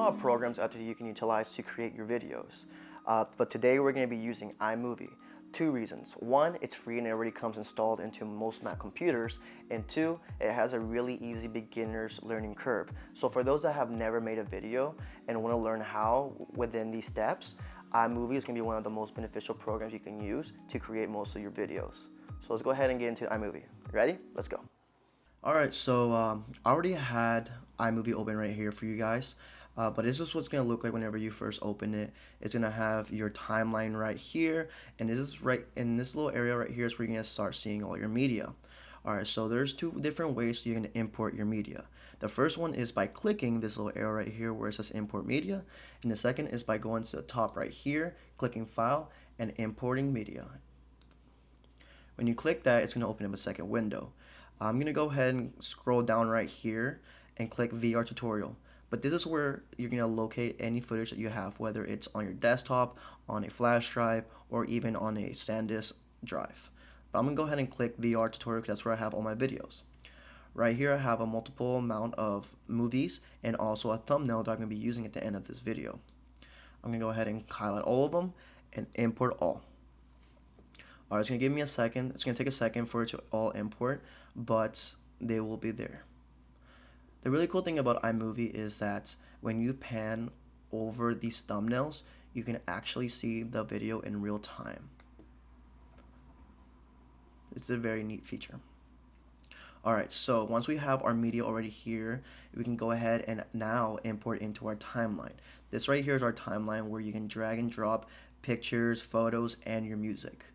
lot of programs out there you can utilize to create your videos. But today we're going to be using iMovie. Two reasons. One, it's free and it already comes installed into most Mac computers. And two, it has a really easy beginner's learning curve. So for those that have never made a video and want to learn how within these steps, iMovie is going to be one of the most beneficial programs you can use to create most of your videos. So let's go ahead and get into iMovie. Ready? Let's go. Alright, so I already had iMovie open right here for you guys. But this is what's going to look like whenever you first open it. It's going to have your timeline right here, and this is right in this little area right here is where you're going to start seeing all your media. Alright, so there's two different ways you're going to import your media. The first one is by clicking this little arrow right here where it says import media, and the second is by going to the top right here, clicking file, and importing media. When you click that, it's going to open up a second window. I'm going to go ahead and scroll down right here and click VR tutorial. But this is where you're going to locate any footage that you have, whether it's on your desktop, on a flash drive, or even on a SanDisk drive. But I'm going to go ahead and click VR tutorial because that's where I have all my videos. Right here I have a multiple amount of movies and also a thumbnail that I'm going to be using at the end of this video. I'm going to go ahead and highlight all of them and import all. Alright, it's going to give me a second. It's going to take a second for it to all import, but they will be there. The really cool thing about iMovie is that when you pan over these thumbnails, you can actually see the video in real time. It's a very neat feature. Alright, so once we have our media already here, we can go ahead and now import into our timeline. This right here is our timeline where you can drag and drop pictures, photos, and your music.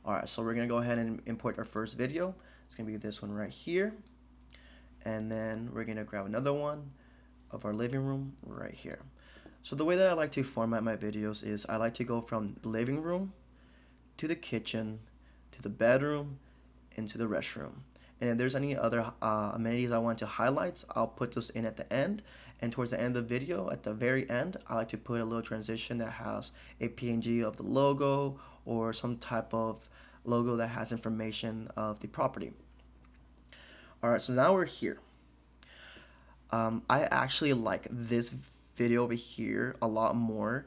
Alright, so we're going to go ahead and import our first video. It's going to be this one right here. And then we're going to grab another one of our living room right here. So the way that I like to format my videos is I like to go from the living room to the kitchen to the bedroom into the restroom. And if there's any other amenities I want to highlight, I'll put those in at the end. And towards the end of the video, at the very end, I like to put a little transition that has a PNG of the logo or some type of logo that has information of the property. Alright, so now we're here. I actually like this video over here a lot more,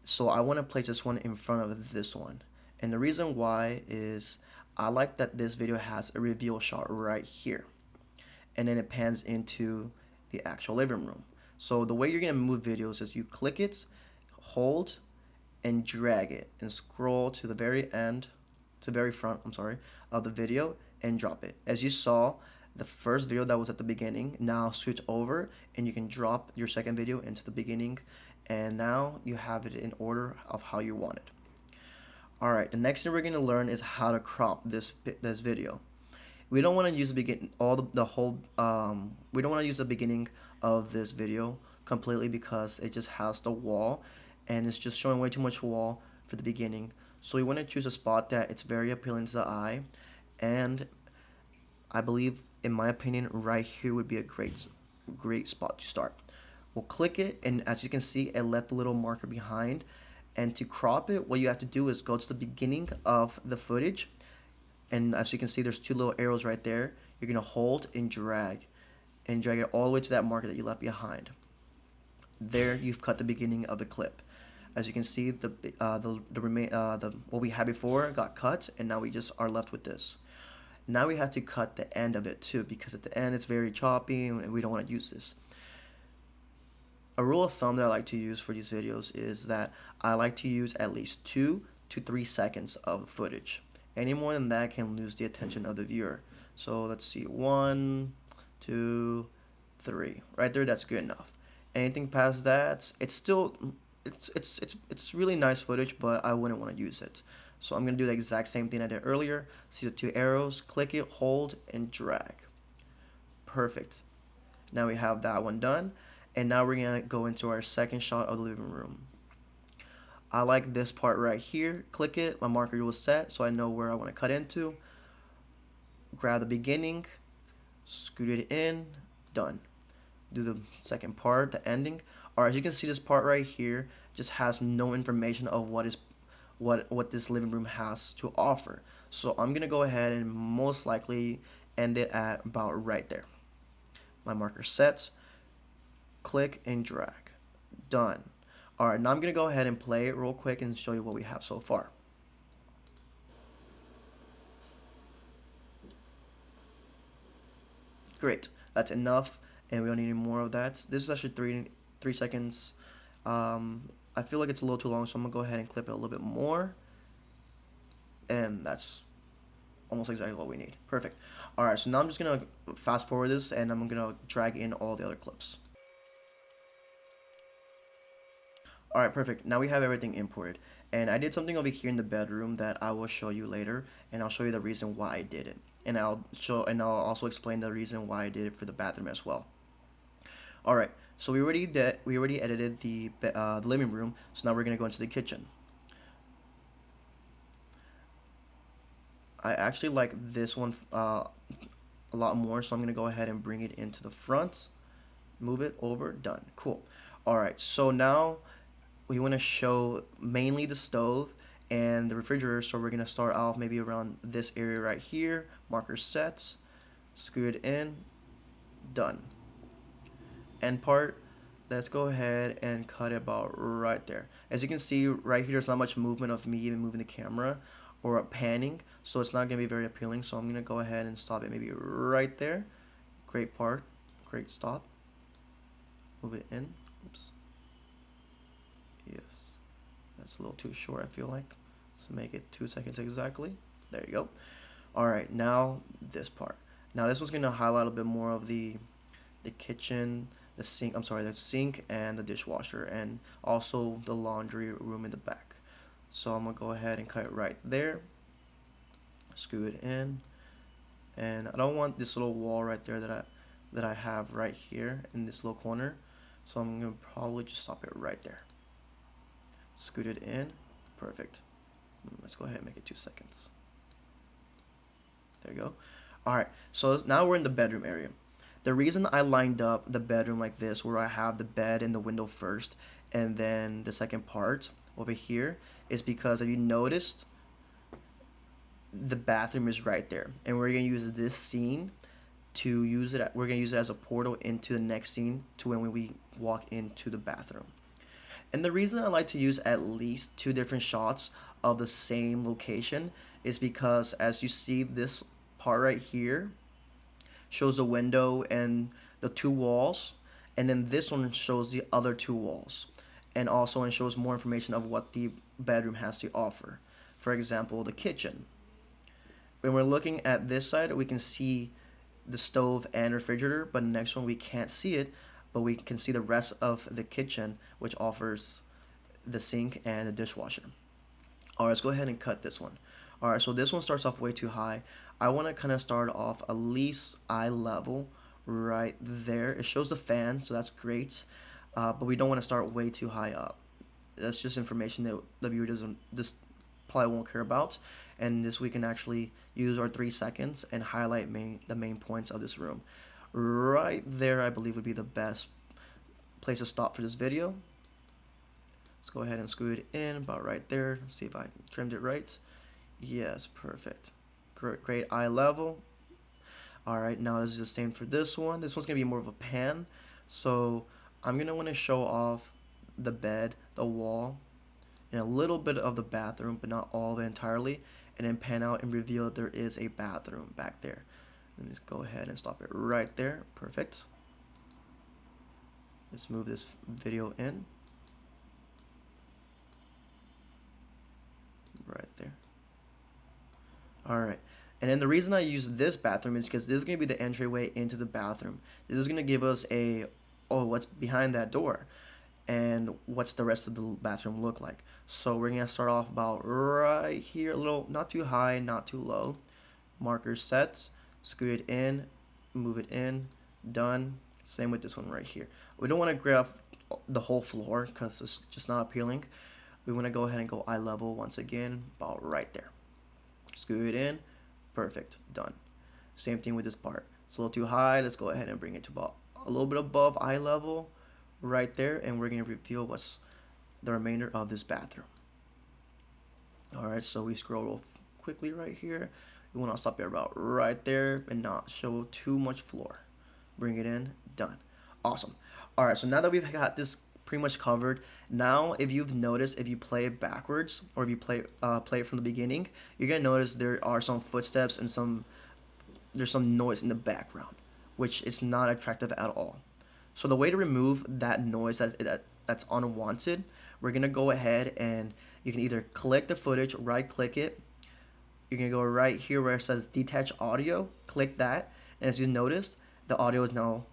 so I want to place this one in front of this one. And the reason why is I like that this video has a reveal shot right here, and then it pans into the actual living room. So the way you're going to move videos is you click it, hold, and drag it, and scroll to the very end, to the very front, of the video, and drop it. As you saw, the first video that was at the beginning now switch over and you can drop your second video into the beginning, and now you have it in order of how you want it. Alright, the next thing we're going to learn is how to crop this video. We don't want to use we don't want to use the beginning of this video completely because it just has the wall and it's just showing way too much wall for the beginning. So we want to choose a spot that it's very appealing to the eye, and I believe, in my opinion, right here would be a great spot to start. We'll click it, and as you can see, it left a little marker behind. And to crop it, what you have to do is go to the beginning of the footage, and as you can see, there's two little arrows right there. You're gonna hold and drag it all the way to that marker that you left behind. There, you've cut the beginning of the clip. As you can see, what we had before got cut, and now we just are left with this. Now we have to cut the end of it too, because at the end it's very choppy and we don't want to use this. A rule of thumb that I like to use for these videos is that I like to use at least 2 to 3 seconds of footage. Any more than that can lose the attention of the viewer. So let's see, 1, 2, 3. Right there, that's good enough. Anything past that, it's still it's really nice footage, but I wouldn't want to use it. So I'm going to do the exact same thing I did earlier. See the two arrows, click it, hold, and drag. Perfect. Now we have that one done. And now we're going to go into our second shot of the living room. I like this part right here. Click it, my marker was set, so I know where I want to cut into. Grab the beginning, scoot it in, done. Do the second part, the ending. Alright, as you can see, this part right here just has no information of what this living room has to offer. So I'm gonna go ahead and most likely end it at about right there. My marker sets, click and drag. Done. All right, now I'm gonna go ahead and play it real quick and show you what we have so far. Great, that's enough, and we don't need any more of that. This is actually 3 seconds. I feel like it's a little too long, so I'm gonna go ahead and clip it a little bit more, and that's almost exactly what we need. Perfect. All right, so now I'm just gonna fast forward this, and I'm gonna drag in all the other clips. All right, perfect. Now we have everything imported. And I did something over here in the bedroom that I will show you later, and I'll show you the reason why I did it. And I'll also explain the reason why I did it for the bathroom as well. All right, so we already edited the living room, so now we're gonna go into the kitchen. I actually like this one a lot more, so I'm gonna go ahead and bring it into the front, move it over, done. Cool. All right, so now we want to show mainly the stove and the refrigerator, so we're going to start off maybe around this area right here. Marker sets, screw it in, done. End part, let's go ahead and cut it about right there. As you can see right here, there's not much movement of me even moving the camera or panning, so it's not going to be very appealing. So I'm going to go ahead and stop it maybe right there. Great part, great stop. Move it in. Oops. Yes, that's a little too short, I feel like. Let's make it 2 seconds exactly. There you go. All right, now this part. Now this one's gonna highlight a bit more of the kitchen, the sink. I'm sorry, the sink and the dishwasher, and also the laundry room in the back. So I'm gonna go ahead and cut it right there. Screw it in, and I don't want this little wall right there that I have right here in this little corner. So I'm gonna probably just stop it right there. Scoot it in. Perfect. Let's go ahead and make it 2 seconds. There you go. All right, so now we're in the bedroom area. The reason I lined up the bedroom like this, where I have the bed and the window first, and then the second part over here, is because if you noticed, the bathroom is right there, and we're gonna use this scene to use it. We're gonna use it as a portal into the next scene to when we walk into the bathroom. And the reason I like to use at least 2 different shots of the same location is because, as you see, this part right here shows the window and the 2 walls, and then this one shows the other 2 walls, and also it shows more information of what the bedroom has to offer. For example, the kitchen. When we're looking at this side, we can see the stove and refrigerator, but the next one we can't see it, but we can see the rest of the kitchen, which offers the sink and the dishwasher. All right, let's go ahead and cut this one. All right, so this one starts off way too high. I want to kind of start off at least eye level right there. It shows the fan, so that's great, but we don't want to start way too high up. That's just information that the viewer this probably won't care about, and this we can actually use our 3 seconds and highlight the main points of this room. Right there, I believe, would be the best place to stop for this video. Let's go ahead and screw it in about right there. Let's see if I trimmed it right. Yes, perfect. Great eye level. All right, now this is the same for this one. This one's gonna be more of a pan, so I'm gonna want to show off the bed, the wall, and a little bit of the bathroom, but not all of it entirely, and then pan out and reveal that there is a bathroom back there. Let me just go ahead and stop it right there. Perfect. Let's move this video in. Right there. Alright. And then the reason I use this bathroom is because this is going to be the entryway into the bathroom. This is going to give us a, oh, what's behind that door? And what's the rest of the bathroom look like? So we're going to start off about right here, a little, not too high, not too low. Marker set. Screw it in, move it in, done. Same with this one right here. We don't want to grab the whole floor because it's just not appealing. We want to go ahead and go eye level once again, about right there. Screw it in, perfect, done. Same thing with this part. It's a little too high. Let's go ahead and bring it to about a little bit above eye level, right there, and we're going to reveal what's the remainder of this bathroom. All right, so we scroll quickly right here. We want to stop it about right there and not show too much floor. Bring it in, done. Awesome. All right, so now that we've got this pretty much covered. Now, if you've noticed, if you play it backwards or if you play it from the beginning, you're gonna notice there are some footsteps and there's some noise in the background, which is not attractive at all. So the way to remove that noise that's unwanted, we're gonna go ahead and you can either click the footage, right click it. You're gonna go right here where it says detach audio, click that, and as you noticed, the audio is now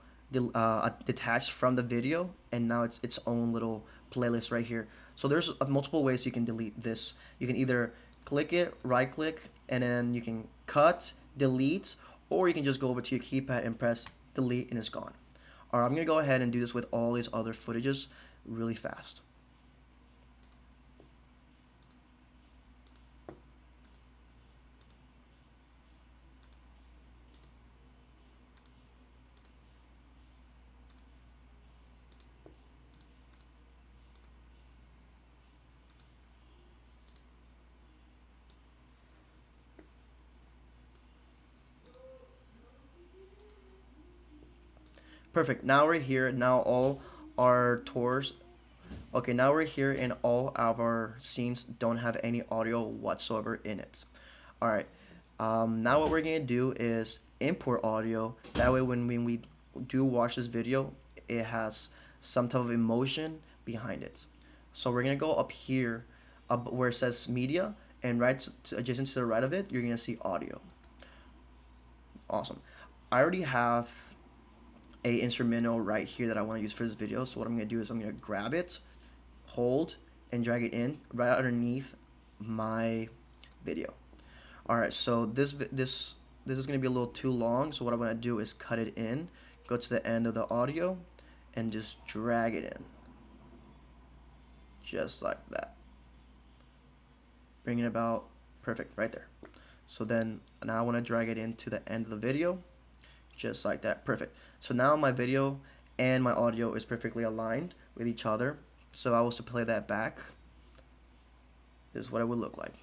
detached from the video, and now it's its own little playlist right here. So there's multiple ways you can delete this. You can either click it, right click, and then you can cut, delete, or you can just go over to your keypad and press delete and it's gone. Alright, I'm gonna go ahead and do this with all these other footages really fast. Perfect. Now we're here. Now all our tours. Okay, now we're here and all of our scenes don't have any audio whatsoever in it. All right. Now what we're gonna do is import audio. That way, when we do watch this video, it has some type of emotion behind it. So we're gonna go up here, up where it says media, and adjacent to the right of it, you're gonna see audio. Awesome. I already have a instrumental right here that I want to use for this video. So what I'm gonna do is I'm gonna grab it, hold, and drag it in right underneath my video. All right, so this is gonna be a little too long. So what I'm gonna do is cut it in, go to the end of the audio, and just drag it in, just like that. Bring it about perfect right there. So then now I want to drag it into the end of the video, just like that. Perfect. So now my video and my audio is perfectly aligned with each other. So I was to play that back, this is what it would look like.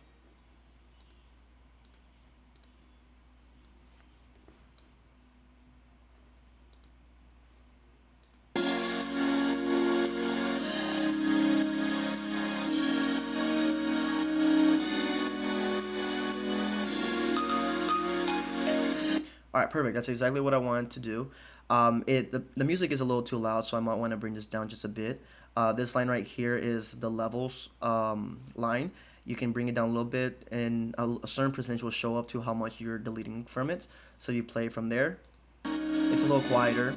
All right, perfect. That's exactly what I wanted to do. The music is a little too loud, so I might want to bring this down just a bit. This line right here is the levels line. You can bring it down a little bit, and a certain percentage will show up to how much you're deleting from it. So you play from there. It's a little quieter.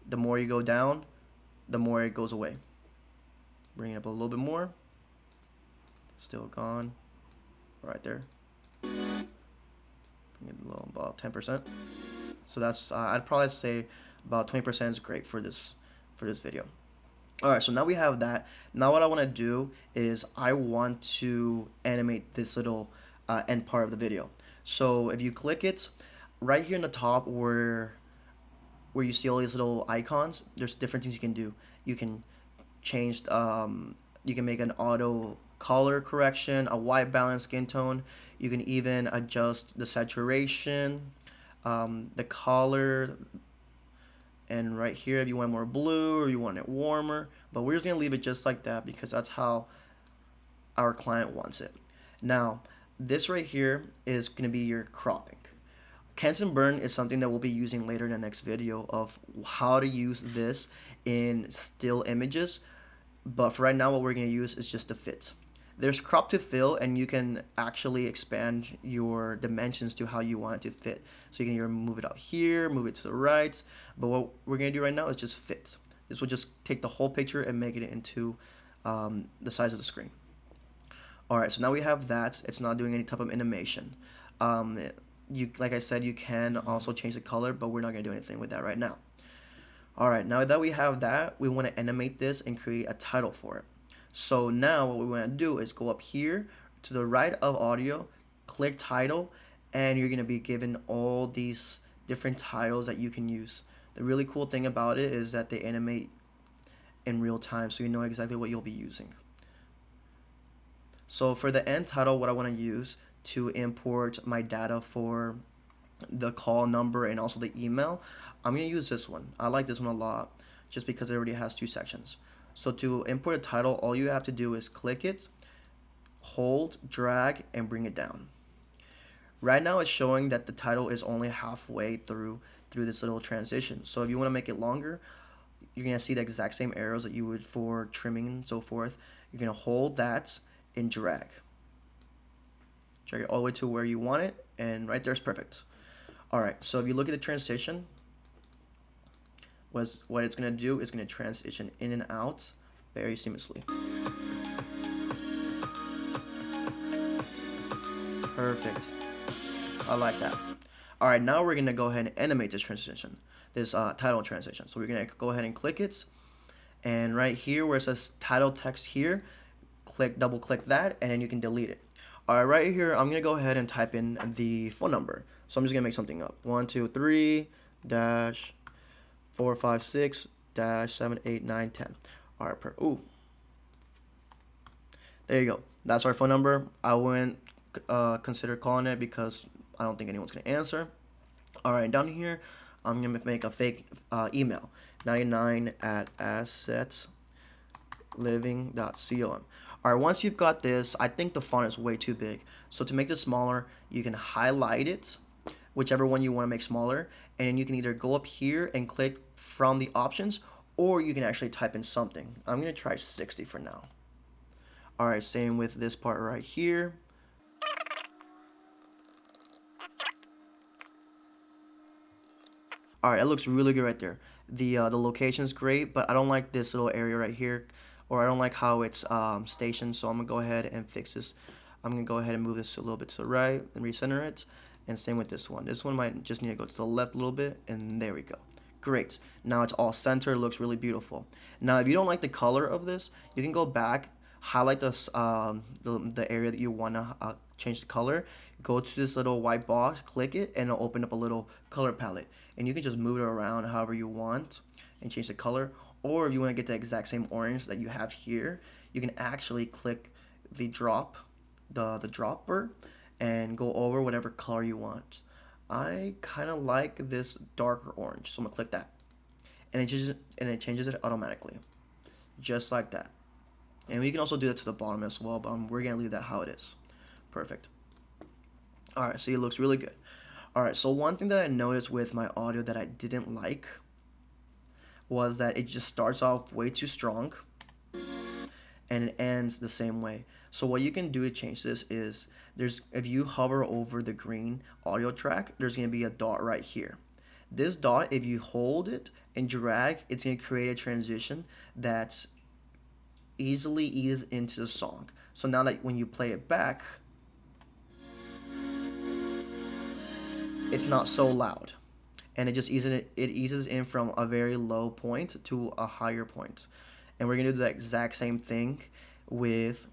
The more you go down, the more it goes away. Bring it up a little bit more. Still gone. Right there. Bring it a little, about 10%. So that's I'd probably say about 20% is great for this video. All right, so now we have that. Now what I want to do is I want to animate this little end part of the video. So if you click it right here in the top where you see all these little icons, there's different things you can do. You can change you can make an auto color correction, a white balance skin tone. You can even adjust the saturation, the color, and right here if you want more blue or you want it warmer. But we're just gonna leave it just like that because that's how our client wants it. Now this right here is gonna be your cropping. Canson burn is something that we'll be using later in the next video of how to use this in still images. But for right now, what we're going to use is just the fit. There's crop to fill, and you can actually expand your dimensions to how you want it to fit. So you can either move it out here, move it to the right. But what we're going to do right now is just fit. This will just take the whole picture and make it into the size of the screen. All right, so now we have that. It's not doing any type of animation. Like I said, you can also change the color, but we're not going to do anything with that right now. All right, now that we have that, we want to animate this and create a title for it. So now what we want to do is go up here to the right of audio, click title, and you're going to be given all these different titles that you can use. The really cool thing about it is that they animate in real time, so you know exactly what you'll be using. So for the end title, what I want to use to import my data for the call number and also the email, I'm going to use this one. I like this one a lot just because it already has two sections. So to import a title, all you have to do is click it, hold, drag, and bring it down. Right now it's showing that the title is only halfway through this little transition. So if you want to make it longer, you're going to see the exact same arrows that you would for trimming and so forth. You're going to hold that and drag. Drag it all the way to where you want it, and right there is perfect. Alright, so if you look at the transition, what it's going to do is going to transition in and out very seamlessly. Perfect. I like that. Alright, now we're going to go ahead and animate this transition, this title transition. So we're going to go ahead and click it, and right here where it says title text here, double click that, and then you can delete it. Alright, right here I'm going to go ahead and type in the phone number. So I'm just going to make something up. 123-456-78910. Alright, ooh. There you go. That's our phone number. I wouldn't consider calling it because I don't think anyone's going to answer. Alright, down here, I'm going to make a fake email. 99@assetsliving.com. Alright, once you've got this, I think the font is way too big. So to make this smaller, you can highlight it, whichever one you want to make smaller, and then you can either go up here and click from the options, or you can actually type in something. I'm going to try 60 for now. Alright, same with this part right here. Alright, it looks really good right there. The location's great, but I don't like this little area right here, or I don't like how it's stationed, so I'm going to go ahead and fix this. I'm going to go ahead and move this a little bit to the right and recenter it, and same with this one. This one might just need to go to the left a little bit, and there we go. Great. Now it's all centered, looks really beautiful. Now if you don't like the color of this, you can go back, highlight this, the area that you want to change the color, go to this little white box, click it, and it'll open up a little color palette. And you can just move it around however you want and change the color. Or if you want to get the exact same orange that you have here, you can actually click the dropper and go over whatever color you want. I kind of like this darker orange, so I'm gonna click that, and it changes it automatically, just like that. And we can also do that to the bottom as well, but we're gonna leave that how it is. Perfect. All right, so it looks really good. All right, so one thing that I noticed with my audio that I didn't like was that it just starts off way too strong and it ends the same way. So what you can do to change this is if you hover over the green audio track, there's going to be a dot right here. This dot, if you hold it and drag, it's going to create a transition that's easily eases into the song. So now that when you play it back, it's not so loud, and it eases in from a very low point to a higher point. And we're gonna do the exact same thing with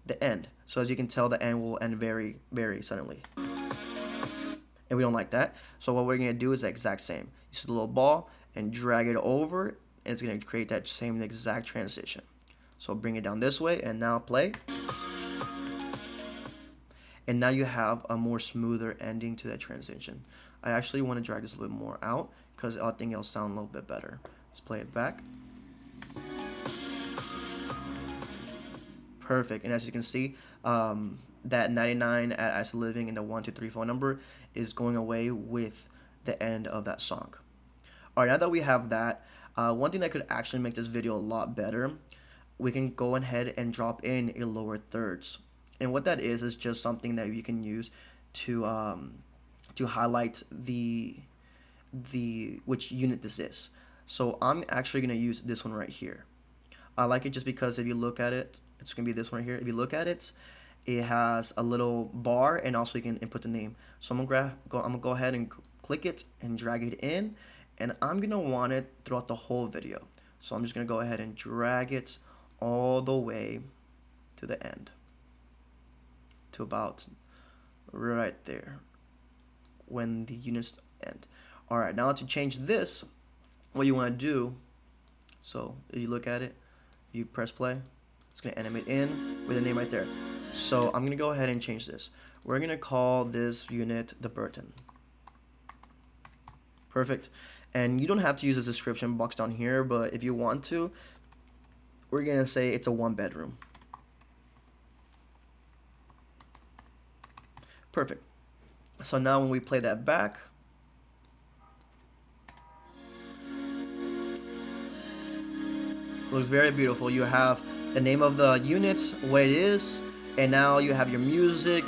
the end. So as you can tell, the end will end very, very suddenly, and we don't like that. So what we're gonna do is the exact same. You see the little ball and drag it over, and it's gonna create that same exact transition. So bring it down this way, and now play. And now you have a more smoother ending to that transition. I actually want to drag this a little bit more out because I think it'll sound a little bit better. Let's play it back. Perfect. And as you can see, that 99@assetsliving and the 123 phone number is going away with the end of that song. Alright, now that we have that, one thing that could actually make this video a lot better, we can go ahead and drop in a lower thirds. And what that is just something that you can use to highlight which unit this is. So I'm actually going to use this one right here. I like it just because if you look at it, it's going to be this one right here. If you look at it, it has a little bar, and also you can input the name. So I'm gonna go ahead and click it and drag it in, and I'm gonna want it throughout the whole video. So I'm just gonna go ahead and drag it all the way to the end, to about right there when the units end. Alright, now to change this, what you want to do, so if you look at it, you press play, it's going to animate in with the name right there. So I'm going to go ahead and change this. We're going to call this unit the Burton. Perfect. And you don't have to use the description box down here, but if you want to, we're gonna say it's a 1-bedroom. Perfect. So now when we play that back, it looks very beautiful. You have the name of the units, what it is, and now you have your music,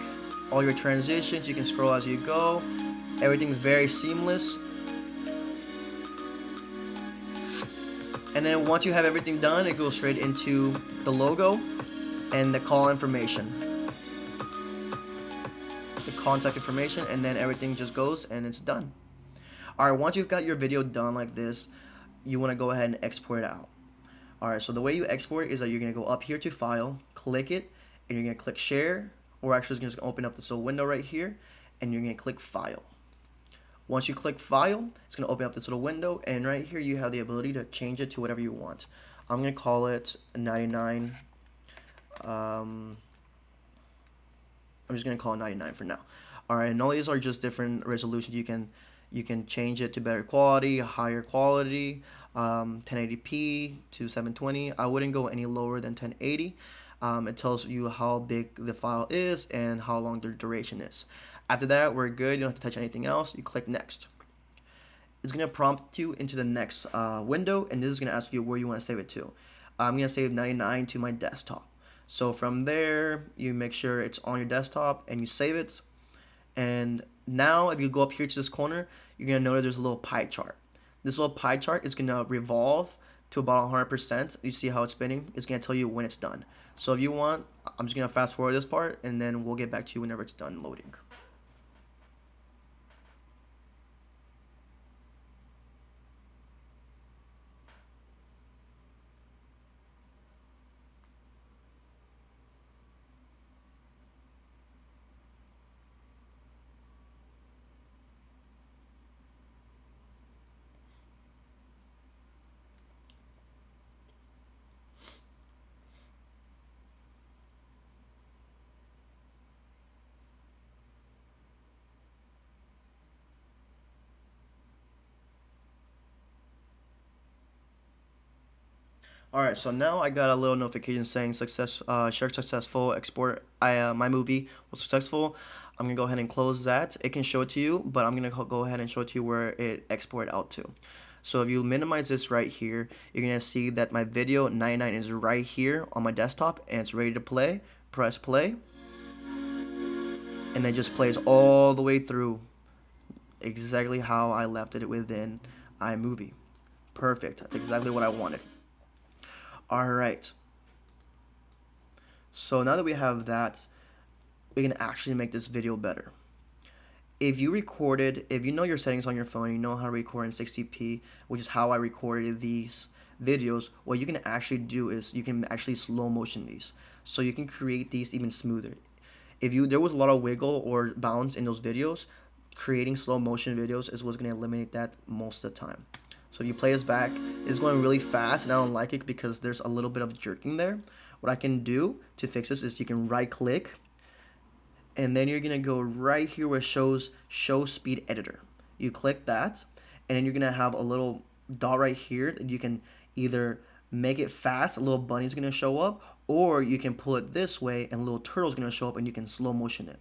all your transitions. You can scroll as you go. Everything's very seamless. And then once you have everything done, it goes straight into the logo and the call information, the contact information, and then everything just goes and it's done. Alright, once you've got your video done like this, you want to go ahead and export it out. Alright, so the way you export is that you're going to go up here to File, click it, and you're going to click Share, or actually it's going to open up this little window right here, and you're going to click File. Once you click File, it's going to open up this little window, and right here you have the ability to change it to whatever you want. I'm going to call it 99. I'm just going to call it 99 for now. Alright, and all these are just different resolutions. You can change it to better quality, higher quality, 1080p to 720. I wouldn't go any lower than 1080. It tells you how big the file is and how long the duration is. After that, we're good. You don't have to touch anything else. You click Next. It's going to prompt you into the next window, and this is going to ask you where you want to save it to. I'm going to save 99 to my desktop. So from there, you make sure it's on your desktop and you save it. And now if you go up here to this corner, you're going to notice there's a little pie chart. This little pie chart is going to revolve to about 100%. You see how it's spinning? It's going to tell you when it's done. So if you want, I'm just going to fast forward this part, and then we'll get back to you whenever it's done loading. Alright, so now I got a little notification saying share successful, export, my movie was successful. I'm going to go ahead and close that. It can show it to you, but I'm going to go ahead and show it to you where it exported out to. So if you minimize this right here, you're going to see that my video 99 is right here on my desktop and it's ready to play. Press play. And it just plays all the way through exactly how I left it within iMovie. Perfect. That's exactly what I wanted. Alright, so now that we have that, we can actually make this video better. If you know your settings on your phone, you know how to record in 60p, which is how I recorded these videos, what you can actually do is you can actually slow motion these. So you can create these even smoother. If there was a lot of wiggle or bounce in those videos, creating slow motion videos is what's going to eliminate that most of the time. So if you play this back, it's going really fast, and I don't like it because there's a little bit of jerking there. What I can do to fix this is you can right click, and then you're going to go right here where it shows Show Speed Editor. You click that, and then you're going to have a little dot right here that you can either make it fast, a little bunny is going to show up, or you can pull it this way and a little turtle is going to show up and you can slow motion it.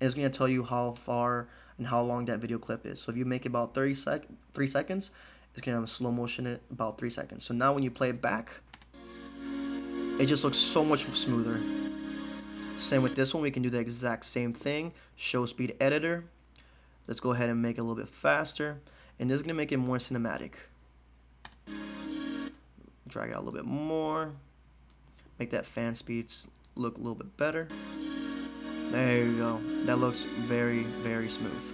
And it's going to tell you how far and how long that video clip is. So if you make it about 3 seconds, it's going to have slow motion it about 3 seconds. So now when you play it back, it just looks so much smoother. Same with this one, we can do the exact same thing. Show Speed Editor. Let's go ahead and make it a little bit faster. And this is going to make it more cinematic. Drag it out a little bit more. Make that fan speeds look a little bit better. There you go. That looks very, very smooth.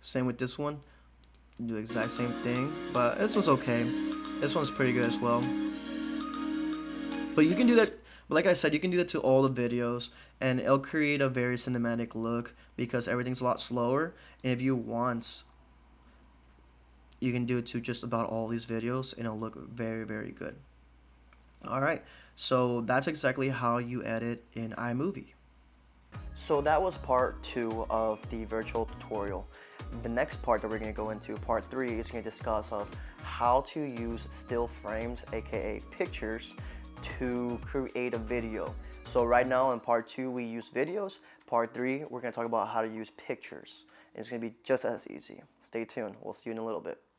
Same with this one. Do the exact same thing, but this one's okay. This one's pretty good as well. But you can do that, but like I said, you can do that to all the videos, and it'll create a very cinematic look because everything's a lot slower. And if you want, you can do it to just about all these videos, and it'll look very, very good. Alright, so that's exactly how you edit in iMovie. So that was part 2 of the virtual tutorial. The next part that we're going to go into, part 3, is going to discuss of how to use still frames, aka pictures, to create a video. So right now in part 2 we use videos. Part 3 we're going to talk about how to use pictures. And it's going to be just as easy. Stay tuned. We'll see you in a little bit.